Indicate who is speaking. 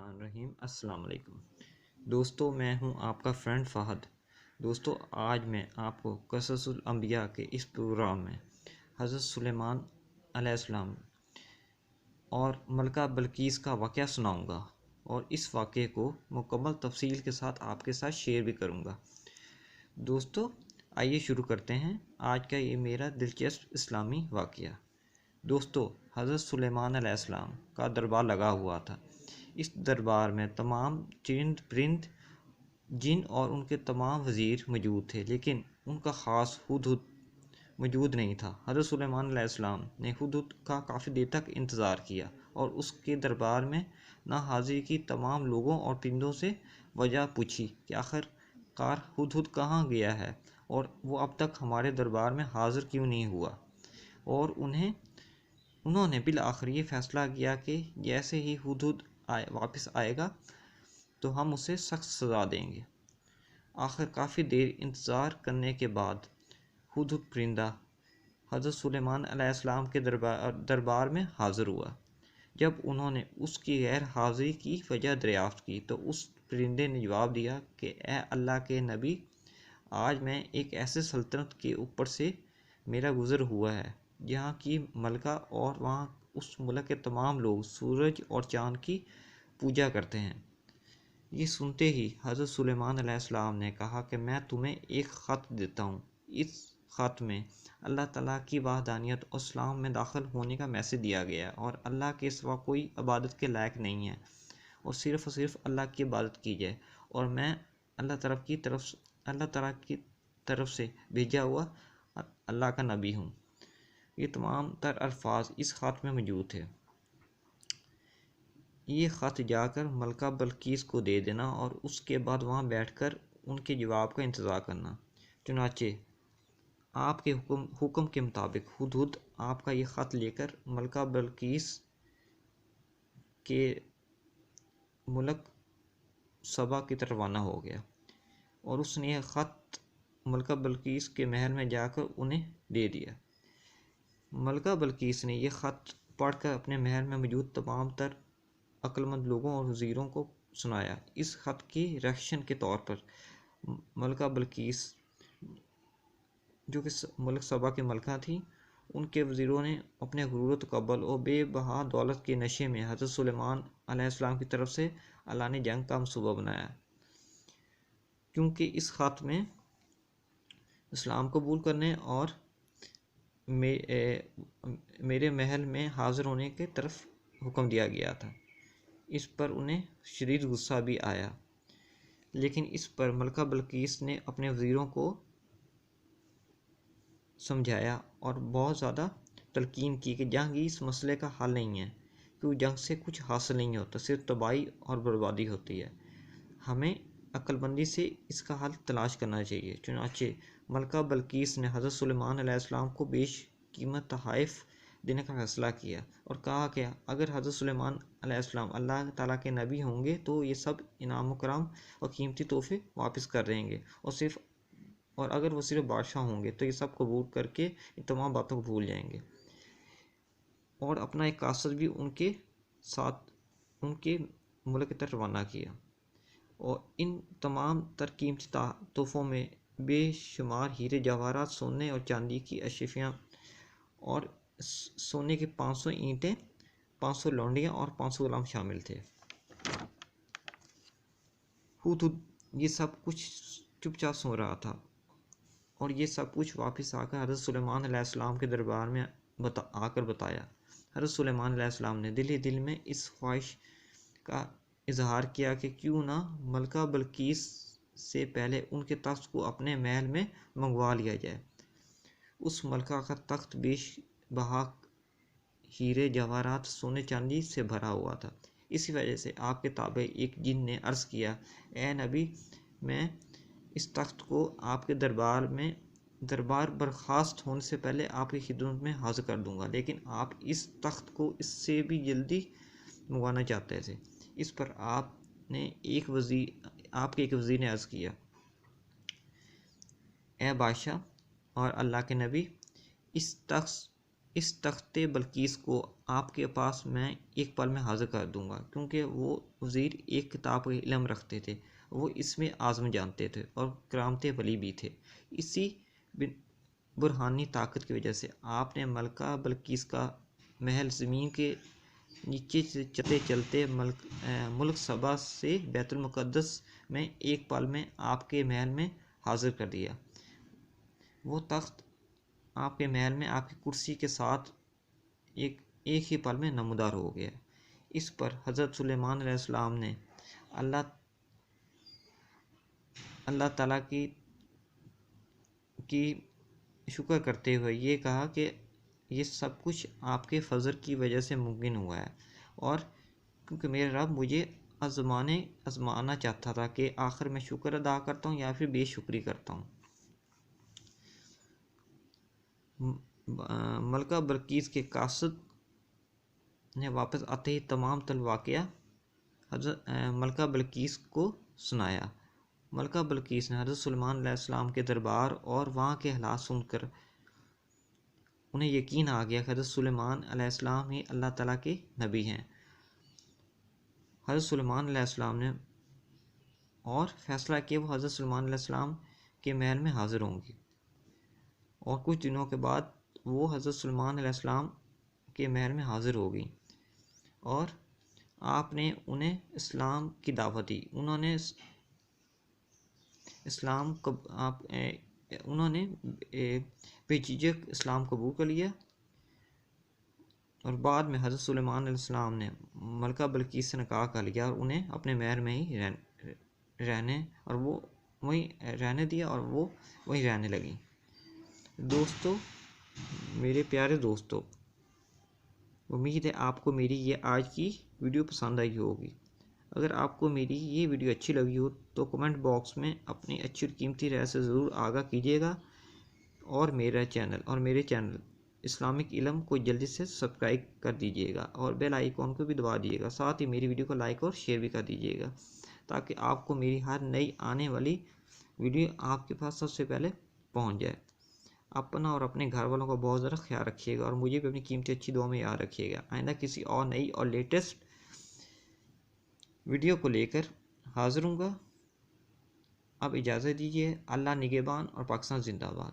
Speaker 1: बिस्मिल्लाहिर्रहमानिर्रहीम। अस्सलाम वालेकुम दोस्तों, मैं हूं आपका फ्रेंड फ़हद। दोस्तों, आज मैं आपको क़ससुल अंबिया के इस प्रोग्राम में हज़रत सुलेमान अलैहिस्सलाम और मलका बल्कीस का वाक़या सुनाऊंगा और इस वाक़े को मुकम्मल तफसील के साथ आपके साथ शेयर भी करूंगा। दोस्तों, आइए शुरू करते हैं आज का ये मेरा दिलचस्प इस्लामी वाक़या। दोस्तों, हज़रत सुलेमान अलैहिस्सलाम का दरबार लगा हुआ था। इस दरबार में तमाम चरिंद परिंद जिन और उनके तमाम वज़ीर मौजूद थे, लेकिन उनका ख़ास हुदहुद मौजूद नहीं था। हज़रत सुलेमान अलैहिस्सलाम ने हुदहुद का काफ़ी देर तक इंतज़ार किया और उसके दरबार में ना हाज़िर की तमाम लोगों और परिंदों से वजह पूछी कि आखिरकार हुदहुद कहाँ गया है और वो अब तक हमारे दरबार में हाज़िर क्यों नहीं हुआ। और उन्होंने बिल आखिर ये फ़ैसला किया कि जैसे ही हुदहुद वापस आएगा तो हम उसे सख्त सज़ा देंगे। आखिर काफ़ी देर इंतज़ार करने के बाद हुदहुद परिंदा हज़रत सुलेमान अलैहिस्सलाम के दरबार में हाज़िर हुआ। जब उन्होंने उसकी गैर हाज़िरी की वजह दरियाफ़्त की तो उस परिंदे ने जवाब दिया कि ए अल्लाह के नबी, आज मैं एक ऐसे सल्तनत के ऊपर से मेरा गुज़र हुआ है जहाँ की मलका और वहाँ उस मुल्क के तमाम लोग सूरज और चाँद की पूजा करते हैं। ये सुनते ही हज़रत सुलेमान अलैहिस्सलाम ने कहा कि मैं तुम्हें एक ख़त देता हूँ। इस ख़त में अल्लाह ताला की वहदानियत और इस्लाम में दाखिल होने का मैसेज दिया गया और अल्लाह के सिवा कोई इबादत के लायक नहीं है और सिर्फ़ अल्लाह की इबादत की जाए, और मैं अल्लाह ताला की तरफ से भेजा हुआ अल्लाह का नबी हूँ। ये तमाम तर अल्फाज इस ख़त में मौजूद थे। ये ख़त जाकर मलका बल्कीस को दे देना और उसके बाद वहाँ बैठकर उनके जवाब का इंतज़ार करना। चुनाचे आपके हुक्म के मुताबिक हुदहुद आपका ये ख़त लेकर मलका बल्कीस के मुल्क सबा की तरफ रवाना हो गया और उसने यह ख़त मलका बल्कीस के महल में जाकर उन्हें दे दिया। मलका बल्कीस ने यह ख़त पढ़कर अपने महल में मौजूद तमाम तर अक्लमंद लोगों और वज़ीरों को सुनाया। इस ख़त की रिएक्शन के तौर पर मलका बल्कीस, जो कि मुल्क सबा के मलका थी, उनके वज़ीरों ने अपने गुरूर तकब्बुल और बेबहा दौलत के नशे में हज़रत सुलेमान अलैहिस्सलाम की तरफ से ऐलान जंग का मंसूबा बनाया, क्योंकि इस ख़त में इस्लाम कबूल करने और मेरे महल में हाज़िर होने की तरफ हुक्म दिया गया था। इस पर उन्हें शदीद गुस्सा भी आया, लेकिन इस पर मलका बल्कीस ने अपने वज़ीरों को समझाया और बहुत ज़्यादा तलकीन की कि जंग इस मसले का हल नहीं है, क्योंकि जंग से कुछ हासिल नहीं होता, सिर्फ तबाही और बर्बादी होती है। हमें अक्लमंदी से इसका हल तलाश करना चाहिए। चुनाचे मलका बल्कीस ने हज़रत सुलेमान अलैहिस्सलाम को बेशकीमत तोहफ़े देने का फ़ैसला किया और कहा कि अगर हज़रत सुलेमान अलैहिस्सलाम अल्लाह ताला के नबी होंगे तो ये सब इनाम कराम और कीमती तोहफ़े वापस कर देंगे, और अगर वो सिर्फ बादशाह होंगे तो ये सब कबूल करके इन तमाम बातों को भूल जाएंगे, और अपना एक कासद भी उनके साथ उनके मुल्क की तरफ रवाना किया। और इन तमाम तरकीमती तोहफ़ों में बेशुमार हीरे जवाहरात, सोने और चांदी की अशियाँ और सोने की 500 ईंटें, 500 लौंडियाँ और 500 गुलाम शामिल थे। हुदहुद ये सब कुछ चुपचाप सुन रहा था और ये सब कुछ वापस आकर हज़रत सुलेमान अलैहिस्सलाम के दरबार में आकर बताया। हज़रत सुलेमान अलैहिस्सलाम ने दिल ही दिल में इस ख्वाहिश का इजहार किया कि क्यों ना मलका बल्कीस से पहले उनके तख्त को अपने महल में मंगवा लिया जाए। उस मलका का तख्त बेशबहा हीरे जवाहरात, सोने चांदी से भरा हुआ था। इसी वजह से आपके ताबे एक जिन ने अर्ज़ किया, ए नबी, मैं इस तख्त को आपके दरबार बर्खास्त होने से पहले आपकी खिदमत में हाजिर कर दूंगा, लेकिन आप इस तख्त को इससे भी जल्दी मंगवाना चाहते थे। इस पर आपके एक वज़ीर ने अर्ज़ किया, ए बादशाह और अल्लाह के नबी, इस तख्त اس تخت بلقیس کو آپ کے پاس میں ایک پل میں حاضر کر دوں گا، کیونکہ وہ وزیر ایک کتاب کا علم رکھتے تھے، وہ اس میں اعظم جانتے تھے اور کرامت ولی بھی تھے۔ اسی برہانی طاقت کی وجہ سے آپ نے ملکہ بلقیس کا محل زمین کے نیچے سے چلتے چلتے ملک سبا سے بیت المقدس میں ایک پل میں آپ کے محل میں حاضر کر دیا۔ وہ تخت آپ کے محل میں آپ کی کرسی کے ساتھ ایک ہی پل میں نمودار ہو گیا۔ اس پر حضرت سلیمان علیہ السلام نے اللہ تعالیٰ کی شکر کرتے ہوئے یہ کہا کہ یہ سب کچھ آپ کے فضل کی وجہ سے ممکن ہوا ہے، اور کیونکہ میرے رب مجھے آزمانا چاہتا تھا کہ آخر میں شکر ادا کرتا ہوں یا پھر بے شکری کرتا ہوں۔ ملکہ بلقیس کے قاصد نے واپس آتے ہی تمام واقعہ حضرت ملکہ بلقیس کو سنایا۔ ملکہ بلقیس نے حضرت سلیمان علیہ السلام کے دربار اور وہاں کے حالات سن کر انہیں یقین آ گیا کہ حضرت سلیمان علیہ السلام ہی اللہ تعالیٰ کے نبی ہیں۔ حضرت سلیمان علیہ السلام نے اور فیصلہ کیا وہ حضرت سلیمان علیہ السلام کے محل میں حاضر ہوں گی، اور کچھ دنوں کے بعد وہ حضرت سلیمان علیہ السلام کے محل میں حاضر ہو گئی، اور آپ نے انہیں اسلام کی دعوت دی۔ انہوں نے بے جھجک اسلام قبول کر لیا، اور بعد میں حضرت سلیمان علیہ السلام نے ملکہ بلقیس سے نکاح کر لیا اور انہیں اپنے محل میں ہی رہنے دیا، اور وہ وہیں رہنے لگیں۔ دوستو، میرے پیارے دوستو، امید ہے آپ کو میری یہ آج کی ویڈیو پسند آئی ہوگی۔ اگر آپ کو میری یہ ویڈیو اچھی لگی ہو تو کمنٹ باکس میں اپنی اچھی اور قیمتی رائے سے ضرور آگاہ کیجیے گا، اور میرے چینل اسلامک علم کو جلدی سے سبسکرائب کر دیجیے گا، اور بیل آئیکن کو بھی دبا دیجیے گا۔ ساتھ ہی میری ویڈیو کو لائک اور شیئر بھی کر دیجیے گا، تاکہ آپ کو میری ہر نئی آنے والی ویڈیو آپ کے پاس سب سے پہلے پہنچ جائے۔ اپنا اور اپنے گھر والوں کا بہت زیادہ خیال رکھیے گا، اور مجھے بھی اپنی قیمتی اچھی دعا میں یاد رکھیے گا۔ آئندہ کسی اور نئی اور لیٹسٹ ویڈیو کو لے کر حاضر ہوں گا۔ اب اجازت دیجیے۔ اللہ نگہبان اور پاکستان زندہ باد۔